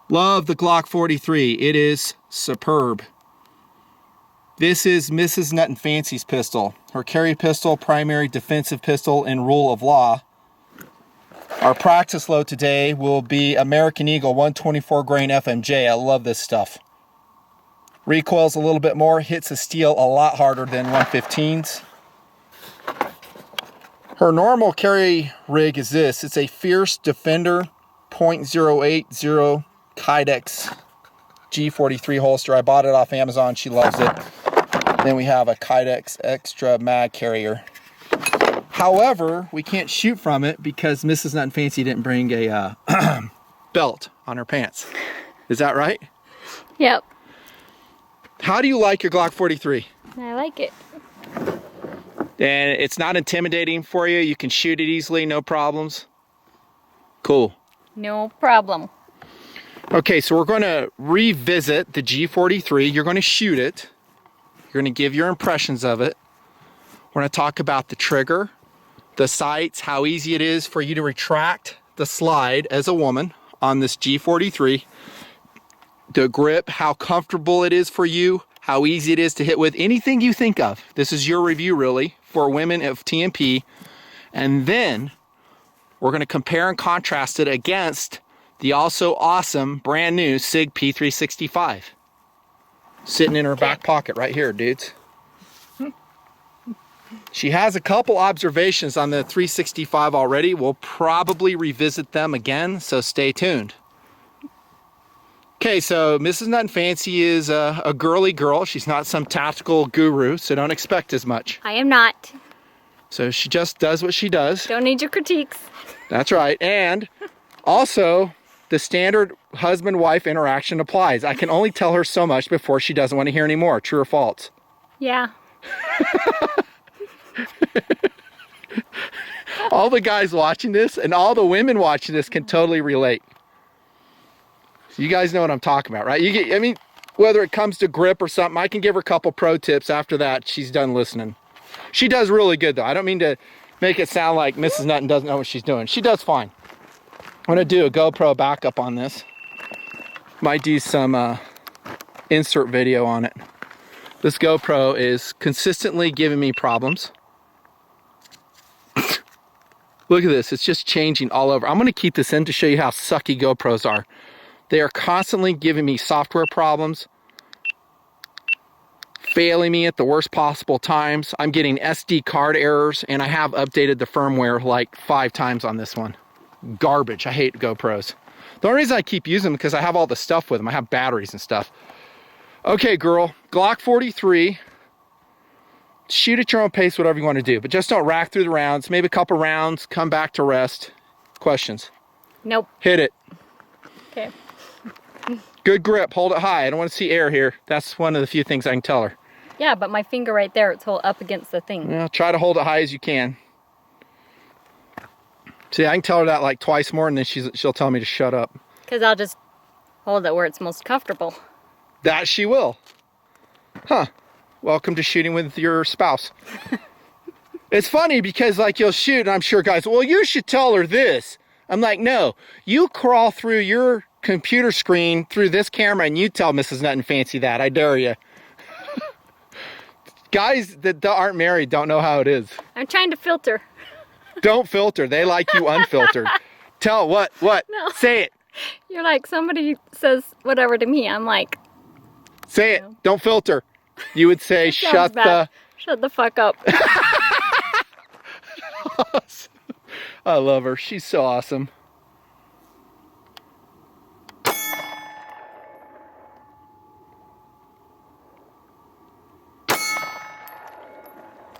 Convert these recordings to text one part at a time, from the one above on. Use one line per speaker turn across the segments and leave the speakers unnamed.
Love the Glock 43. It is superb. This is Mrs Nutnfancy's pistol. Her carry pistol, primary defensive pistol in rule of law. Our practice load today will be American Eagle 124 grain FMJ. I love this stuff. Recoils a little bit more, hits the steel a lot harder than 115s. Her normal carry rig is this. It's a Fierce Defender .080 Kydex G43 holster. I bought it off Amazon. She loves it. Then we have a Kydex extra mag carrier. However, we can't shoot from it because Mrs. Nutnfancy didn't bring a belt on her pants. Is that right?
Yep.
How do you like your Glock 43?
I like it.
And it's not intimidating for you. You can shoot it easily, no problems. Cool.
No problem.
Okay, so we're going to revisit the G43. You're going to shoot it. You're going to give your impressions of it. We're going to talk about the trigger, the sights, how easy it is for you to retract the slide as a woman on this G43. The grip, how comfortable it is for you, how easy it is to hit with, anything you think of. This is your review really for women of TMP. And then we're going to compare and contrast it against the also awesome brand new Sig P365. Sitting in her back pocket right here, dudes. She has a couple observations on the 365 already. We'll probably revisit them again, so stay tuned. Okay, so Mrs. Nutnfancy is a girly girl. She's not some tactical guru, so don't expect as much.
I am not.
So she just does what she does.
Don't need your critiques.
That's right. And also, the standard husband-wife interaction applies. I can only tell her so much before she doesn't want to hear any more. True or false?
Yeah.
All the guys watching this and all the women watching this can totally relate. So you guys know what I'm talking about, right? I mean, whether it comes to grip or something, I can give her a couple pro tips after that. She's done listening. She does really good, though. I don't mean to make it sound like Mrs. Nutton doesn't know what she's doing. She does fine. I'm going to do a GoPro backup on this. Might do some insert video on it. This GoPro is consistently giving me problems. Look at this. It's just changing all over. I'm going to keep this in to show you how sucky GoPros are. They are constantly giving me software problems, failing me at the worst possible times. I'm getting SD card errors, and I have updated the firmware like 5 times on this one. Garbage. I hate GoPros. The only reason I keep using them is because I have all the stuff with them. I have batteries and stuff. Okay, girl. Glock 43. Shoot at your own pace, whatever you want to do. But just don't rack through the rounds. Maybe a couple rounds. Come back to rest. Questions?
Nope.
Hit it.
Okay.
Good grip. Hold it high. I don't want to see air here. That's one of the few things I can tell her.
Yeah, but my finger right there, it's all up against the thing.
Well, try to hold it high as you can. See, I can tell her that like twice more, and then she'll tell me to shut up.
Because I'll just hold it where it's most comfortable.
That she will. Huh. Welcome to shooting with your spouse. It's funny because like you'll shoot, and I'm sure guys, well, you should tell her this. I'm like, no, you crawl through your computer screen through this camera and you tell Mrs. Nutnfancy that. I dare you. Guys that aren't married don't know how it is.
I'm trying to filter.
Don't filter. They like you unfiltered. Tell what?
No.
Say it.
You're like, somebody says whatever to me. I'm like,
say it. Don't filter. You would say, shut the
fuck up.
I love her. She's so awesome.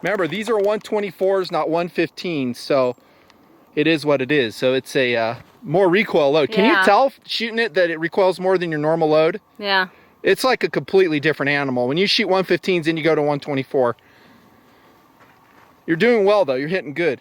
Remember, these are 124s, not 115s, so it is what it is. So it's a more recoil load. Can you tell shooting it that it recoils more than your normal load?
Yeah.
It's like a completely different animal. When you shoot 115s and you go to 124, you're doing well though. You're hitting good.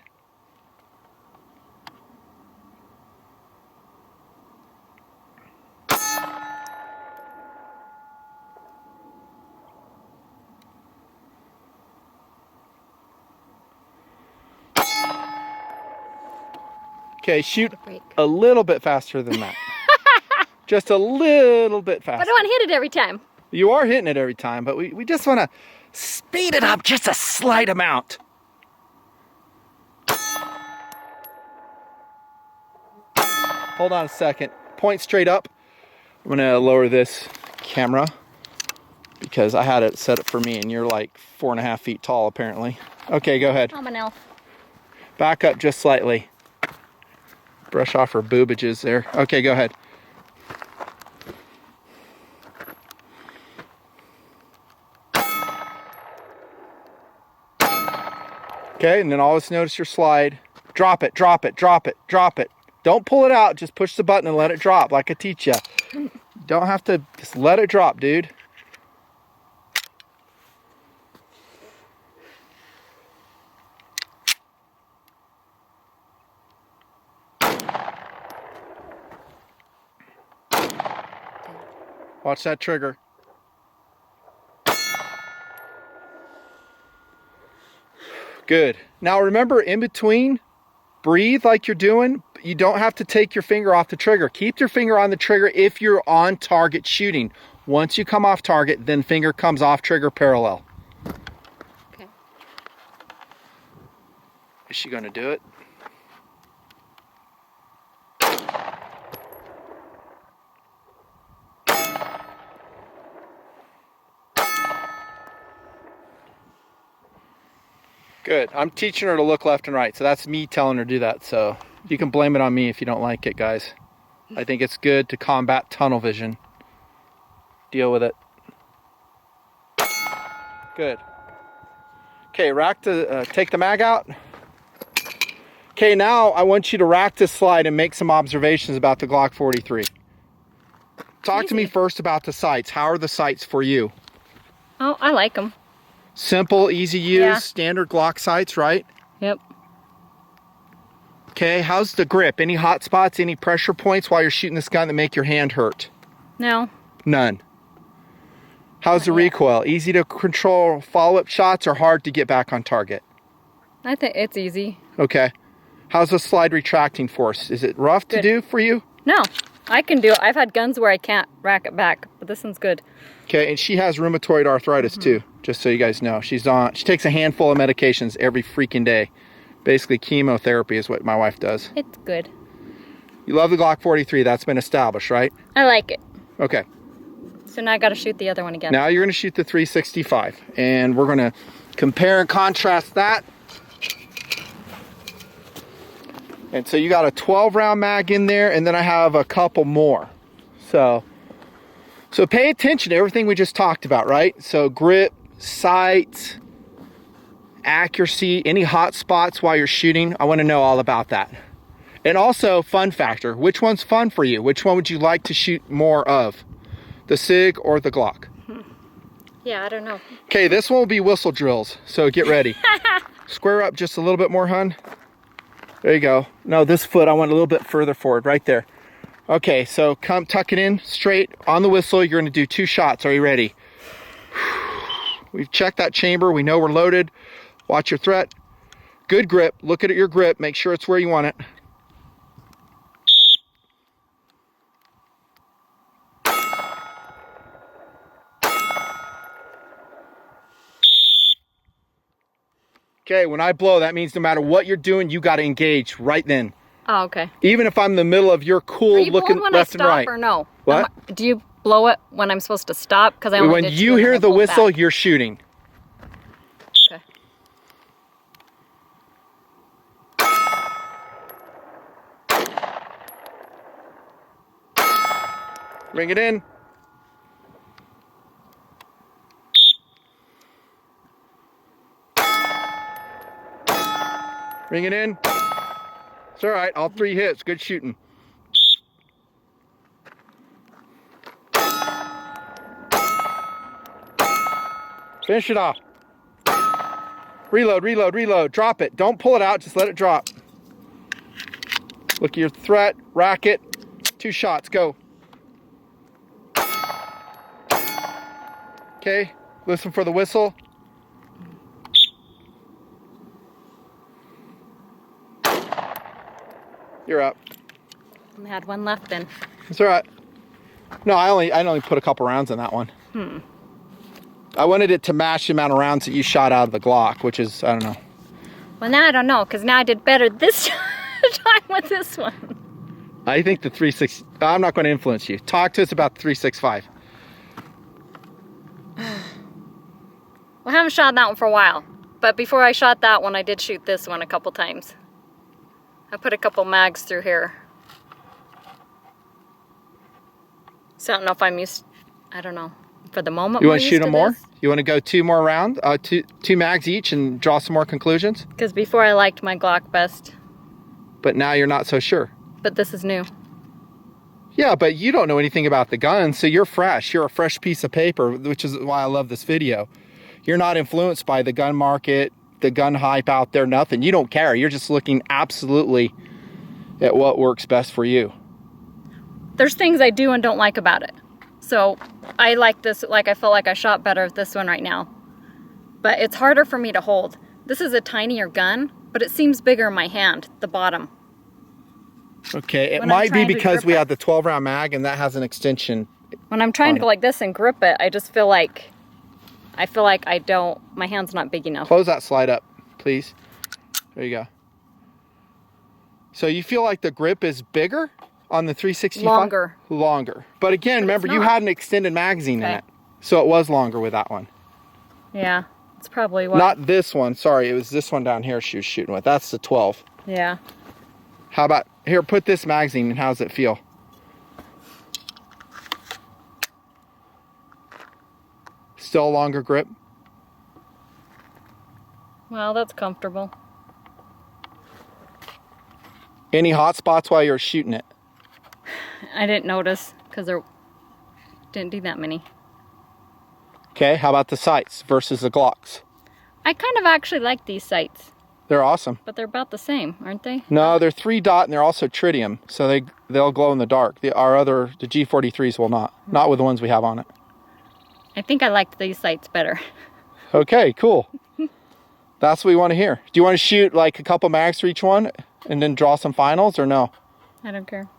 Okay, shoot a little bit faster than that. Just a little bit faster.
But I don't want to hit it every time.
You are hitting it every time, but we just want to speed it up just a slight amount. Hold on a second. Point straight up. I'm going to lower this camera because I had it set up for me and you're like 4.5 feet tall apparently. Okay, go ahead.
I'm an elf.
Back up just slightly. Brush off her boobages there. Okay, go ahead. Okay, and then always notice your slide. Drop it, drop it, drop it, drop it. Don't pull it out, just push the button and let it drop like I teach you. Don't have to, just let it drop, dude. Watch that trigger. Good. Now remember, in between, breathe like you're doing. You don't have to take your finger off the trigger. Keep your finger on the trigger if you're on target shooting. Once you come off target, then finger comes off trigger parallel.
Okay.
Is she gonna do it? Good. I'm teaching her to look left and right, so that's me telling her to do that. So you can blame it on me if you don't like it, guys. I think it's good to combat tunnel vision. Deal with it. Good. Okay, take the mag out. Okay, now I want you to rack this slide and make some observations about the Glock 43. Talk to me first about the sights. How are the sights for you?
Oh, I like them.
Simple, easy use,
Yeah.
standard Glock sights, right?
Yep.
Okay, how's the grip? Any hot spots, any pressure points while you're shooting this gun that make your hand hurt?
No.
None. How's the recoil? Easy to control follow-up shots or hard to get back on target?
I think it's easy.
Okay. How's the slide retracting force? Is it rough to
Good.
do for you?
No, I can do it. I've had guns where I can't rack it back, but this one's good.
Okay, and she has rheumatoid arthritis too, just so you guys know. She takes a handful of medications every freaking day. Basically chemotherapy is what my wife does.
It's good.
You love the Glock 43, that's been established, right?
I like it.
Okay.
So now I got to shoot the other one again.
Now you're going to shoot the 365, and we're going to compare and contrast that. And so you got a 12 round mag in there, and then I have a couple more. So pay attention to everything we just talked about, right? So grip, sights, accuracy, any hot spots while you're shooting. I want to know all about that. And also fun factor, which one's fun for you? Which one would you like to shoot more of? The Sig or the Glock?
Yeah, I don't know.
Okay, this one will be whistle drills, so get ready. Square up just a little bit more, hun. There you go. No, this foot I want a little bit further forward, right there. Okay, so come tuck it in straight on the whistle. You're going to do 2 shots. Are you ready? We've checked that chamber. We know we're loaded. Watch your threat. Good grip. Look at your grip. Make sure it's where you want it. Okay, when I blow, that means no matter what you're doing, you got to engage right then.
Oh, okay.
Even if I'm in the middle of your cool looking left and right.
Or no?
What?
Do you blow it when I'm supposed to stop? Because I only
When
did
you
2 and
hear
then I
the
pulled
whistle,
back.
you're shooting.
Okay.
Bring it in. Bring it in. It's all right. All 3 hits. Good shooting. Finish it off. Reload, reload, reload. Drop it. Don't pull it out. Just let it drop. Look at your threat. Rack it. 2 shots. Go. Okay. Listen for the whistle. You're up.
I had 1 left then.
It's all right. No, I only put a couple rounds in that one. I wanted it to match the amount of rounds that you shot out of the Glock, which is, I don't know.
Well, now I don't know, because now I did better this time with this one.
I think the 360, I'm not going to influence you. Talk to us about the 365.
Well, I haven't shot that one for a while. But before I shot that one, I did shoot this one a couple times. I put a couple mags through here. So I don't know if I'm used, I don't know. For the moment,
you want to shoot them more? You want to go 2 more rounds, two mags each, and draw some more conclusions?
Because before I liked my Glock best.
But now you're not so sure.
But this is new.
Yeah, but you don't know anything about the gun, so you're fresh. You're a fresh piece of paper, which is why I love this video. You're not influenced by the gun market, the gun hype out there, nothing. You don't care. You're just looking absolutely at what works best for you.
There's things I do and don't like about it. So I like this, like I felt like I shot better with this one right now. But it's harder for me to hold. This is a tinier gun, but it seems bigger in my hand, the bottom.
Okay, it might be because we had the 12-round mag and that has an extension.
When I'm trying to go like this and grip it, I just feel like, my hand's not big enough.
Close that slide up, please. There you go. So you feel like the grip is bigger on the 365?
Longer.
Longer. But again, remember, you had an extended magazine in it. So it was longer with that one.
Yeah, it's probably what.
Not this one, sorry, it was this one down here she was shooting with. That's the 12.
Yeah.
How about, here, put this magazine and how does it feel? Still a longer grip?
Well, that's comfortable.
Any hot spots while you're shooting it?
I didn't notice because there didn't do that many.
Okay, how about the sights versus the Glocks?
I kind of actually like these sights.
They're awesome.
But they're about the same, aren't they?
No, they're 3-dot and they're also tritium, so they'll glow in the dark. The G43s will not. Not with the ones we have on it.
I think I liked these sights better.
Okay, cool. That's what we want to hear. Do you want to shoot like a couple mags for each one and then draw some finals or no?
I don't care.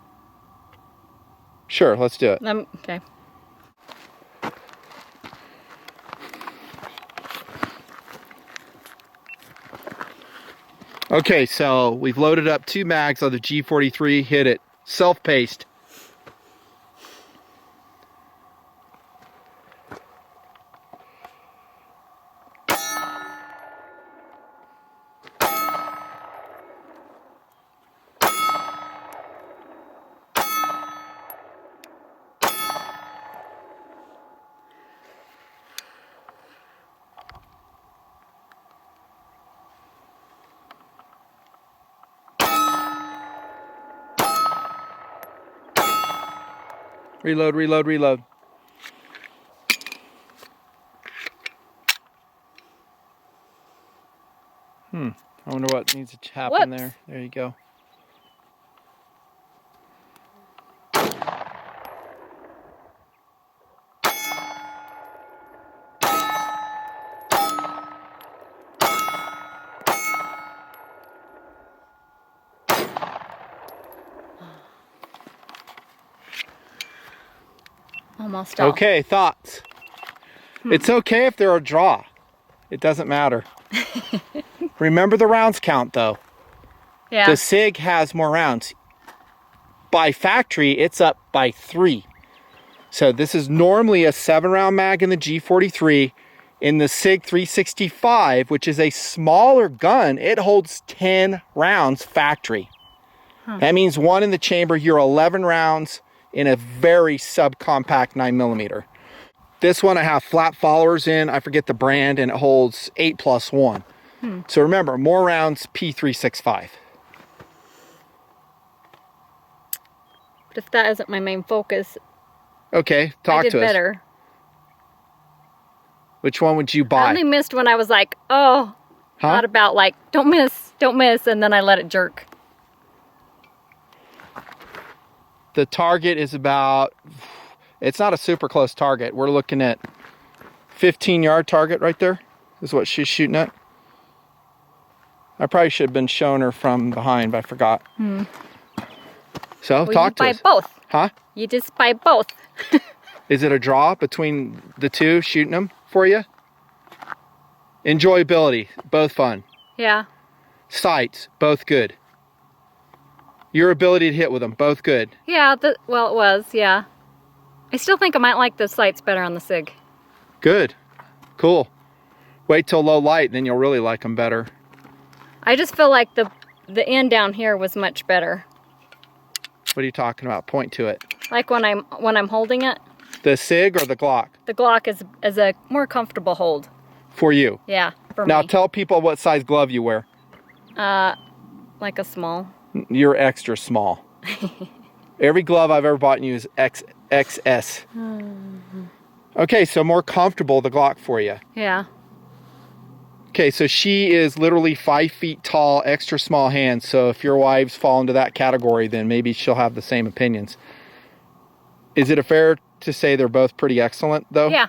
Sure, let's do it.
Okay.
Okay, so we've loaded up 2 mags on the G43, hit it. Self-paced. Reload, reload, reload. I wonder what needs to happen there. There you go.
Almost all.
Okay, thoughts? It's okay if they're a draw. It doesn't matter. Remember the rounds count though.
Yeah.
The Sig has more rounds. By factory, it's up by 3. So this is normally a 7-round mag in the G43. In the Sig 365, which is a smaller gun, it holds 10 rounds factory. That means 1 in the chamber, you're 11 rounds in a very subcompact 9mm. This one I have flat followers in, I forget the brand, and it holds 8+1. So remember, more rounds P365.
But if that isn't my main focus,
Okay, talk to us.
I did better.
Which one would you buy?
I only missed when I was like, oh, thought about like, don't miss, and then I let it jerk.
The target is about, it's not a super close target. We're looking at 15-yard target right there. Is what she's shooting at. I probably should have been showing her from behind, but I forgot. So
Well,
talk to us.
buy both.
Huh?
You just buy both.
Is it a draw between the two shooting them for you? Enjoyability, both fun.
Yeah.
Sights, both good. Your ability to hit with them, both good.
Yeah, well, it was, yeah. I still think I might like the sights better on the Sig.
Good. Cool. Wait till low light, then you'll really like them better.
I just feel like the end down here was much better.
What are you talking about? Point to it.
Like when I'm holding it.
The Sig or the Glock?
The Glock is a more comfortable hold.
For you.
Yeah, for
Now
me.
tell people what size glove you wear.
Like a small.
You're extra small. Every glove I've ever bought you is XS. Okay, so more comfortable, the Glock for you.
Yeah.
Okay, so she is literally 5 feet tall, extra small hands. So if your wives fall into that category, then maybe she'll have the same opinions. Is it fair to say they're both pretty excellent, though?
Yeah.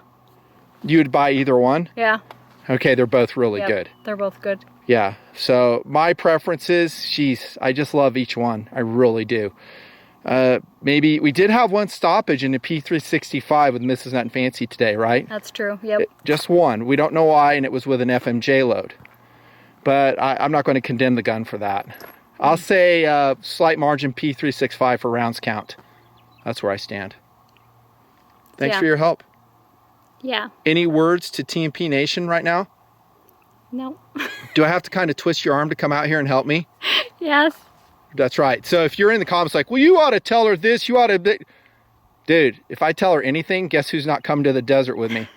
You would buy either one?
Yeah.
Okay, they're both really
Yep,
good.
They're both good.
Yeah, so my preference is, I just love each one. I really do. Maybe we did have one stoppage in the P365 with Mrs Nutnfancy today, right?
That's true, yep.
Just one. We don't know why, and it was with an FMJ load. But I'm not going to condemn the gun for that. I'll say slight margin P365 for rounds count. That's where I stand. Thanks for your help.
Yeah.
Any words to TMP Nation right now?
No.
Do I have to kind of twist your arm to come out here and help me?
Yes.
That's right. So if you're in the comments like, well, you ought to tell her this, you ought to... Dude, if I tell her anything, guess who's not coming to the desert with me?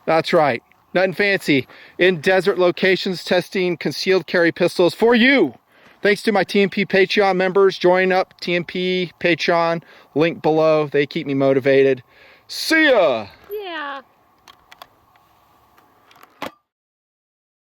That's right. Nutnfancy in desert locations testing concealed carry pistols for you. Thanks to my TMP Patreon members. Join up, TMP Patreon, link below. They keep me motivated. See ya!
Yeah.